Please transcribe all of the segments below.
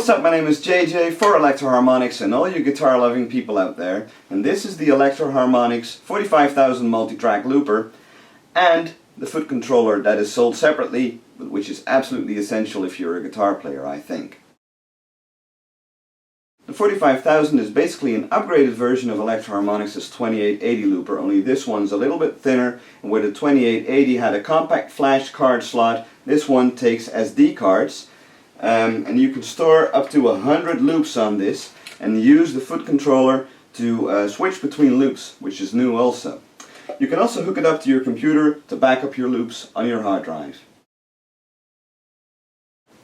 What's up, my name is JJ for Electro-Harmonix and all you guitar loving people out there, and this is the Electro-Harmonix 45,000 multi-track looper and the foot controller that is sold separately, but which is absolutely essential if you're a guitar player, I think. The 45,000 is basically an upgraded version of Electro-Harmonix's 2880 looper, only this one's a little bit thinner, and where the 2880 had a compact flash card slot, this one takes SD cards. And you can store up to 100 loops on this and use the foot controller to switch between loops, which is new also. You can also hook it up to your computer to back up your loops on your hard drive.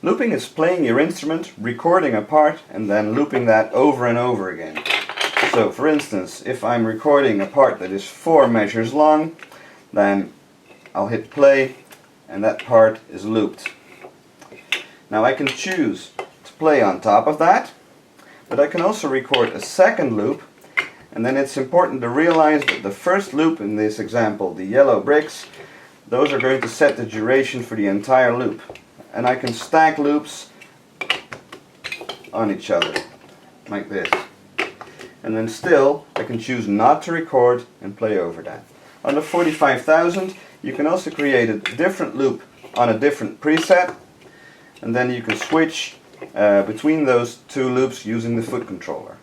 Looping is playing your instrument, recording a part, and then looping that over and over again. So for instance, if I'm recording a part that is 4 measures long, then I'll hit play and that part is looped. Now I can choose to play on top of that, but I can also record a second loop, and then it's important to realize that the first loop in this example, the yellow bricks, those are going to set the duration for the entire loop. And I can stack loops on each other, like this. And then still, I can choose not to record and play over that. On the 45,000, you can also create a different loop on a different preset, and then you can switch between those two loops using the foot controller.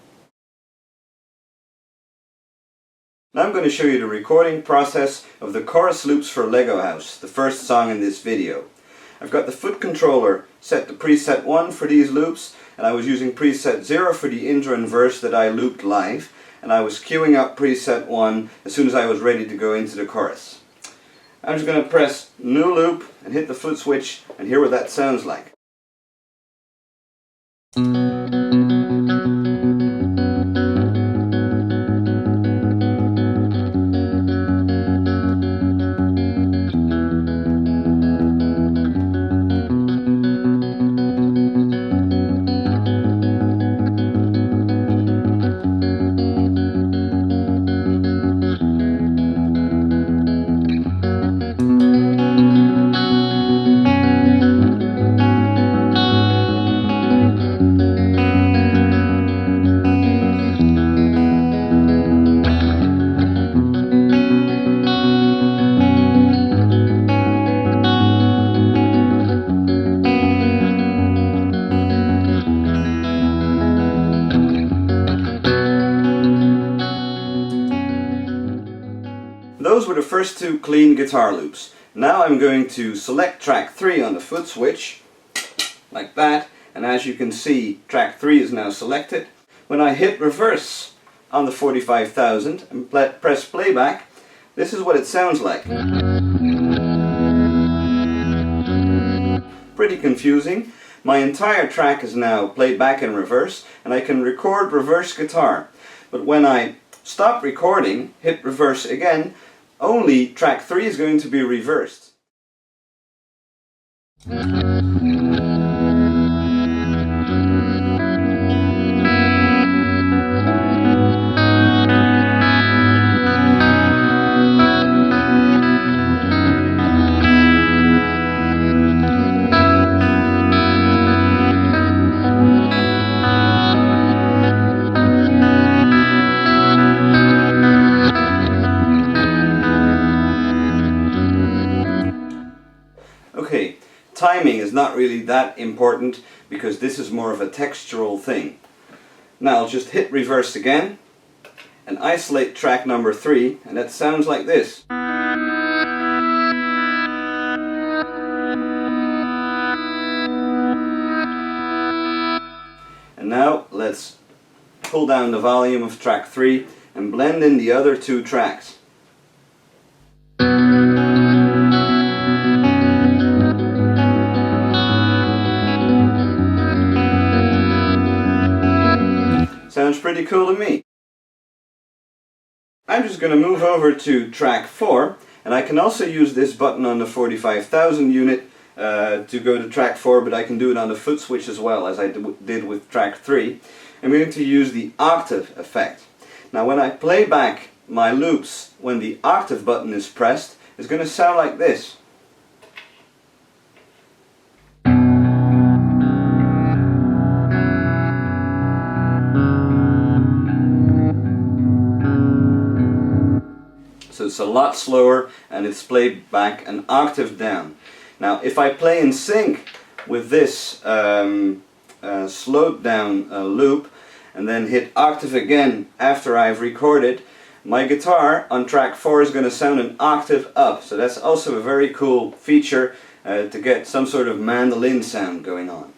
Now I'm going to show you the recording process of the chorus loops for Lego House, the first song in this video. I've got the foot controller set to preset 1 for these loops, and I was using preset 0 for the intro and verse that I looped live, and I was queuing up preset 1 as soon as I was ready to go into the chorus. I'm just going to press new loop and hit the foot switch and hear what that sounds like. Those were the first 2 clean guitar loops. Now I'm going to select track 3 on the foot switch, like that, and as you can see, track 3 is now selected. When I hit reverse on the 45,000 and press playback, this is what it sounds like. Pretty confusing. My entire track is now played back in reverse, and I can record reverse guitar. But when I stop recording, hit reverse again, only track 3 is going to be reversed. Okay, timing is not really that important because this is more of a textural thing. Now I'll just hit reverse again and isolate track number 3, and that sounds like this. And now let's pull down the volume of track 3 and blend in the other 2 tracks. Sounds pretty cool to me. I'm just going to move over to track 4, and I can also use this button on the 45,000 unit to go to track 4, but I can do it on the foot switch as well, as I did with track 3. I'm going to use the octave effect. Now when I play back my loops when the octave button is pressed, it's going to sound like this. it's a lot slower and it's played back an octave down. Now if I play in sync with this slowed down loop and then hit octave again after I've recorded, my guitar on track 4 is going to sound an octave up. So that's also a very cool feature to get some sort of mandolin sound going on.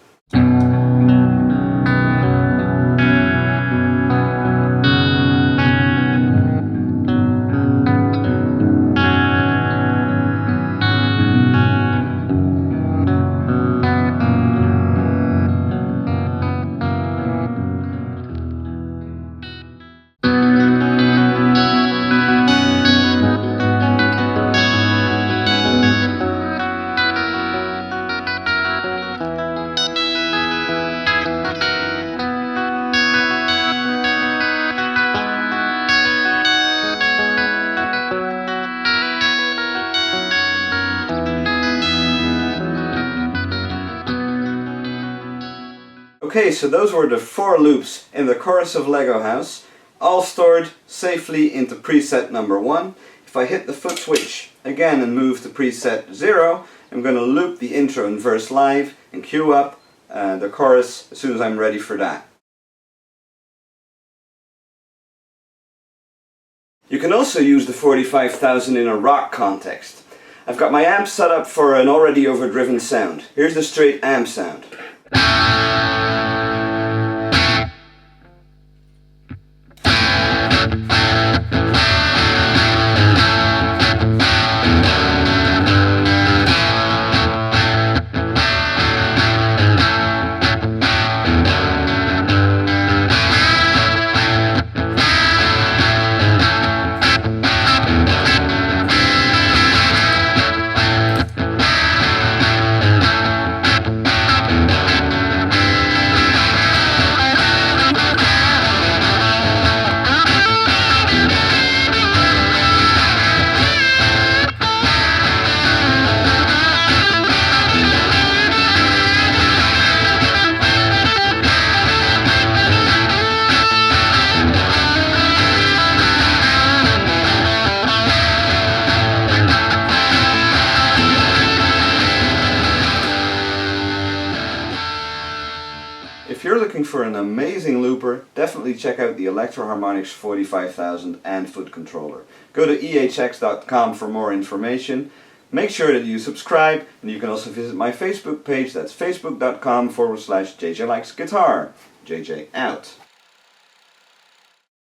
Okay, so those were the 4 loops in the chorus of Lego House, all stored safely into preset number 1. If I hit the foot switch again and move to preset 0, I'm going to loop the intro and verse live and cue up the chorus as soon as I'm ready for that. You can also use the 45,000 in a rock context. I've got my amp set up for an already overdriven sound. Here's the straight amp sound. If you're looking for an amazing looper, definitely check out the Electro-Harmonix 45,000 and foot controller. Go to ehx.com for more information. Make sure that you subscribe, and you can also visit my Facebook page. That's facebook.com/JJ Likes Guitar. JJ out.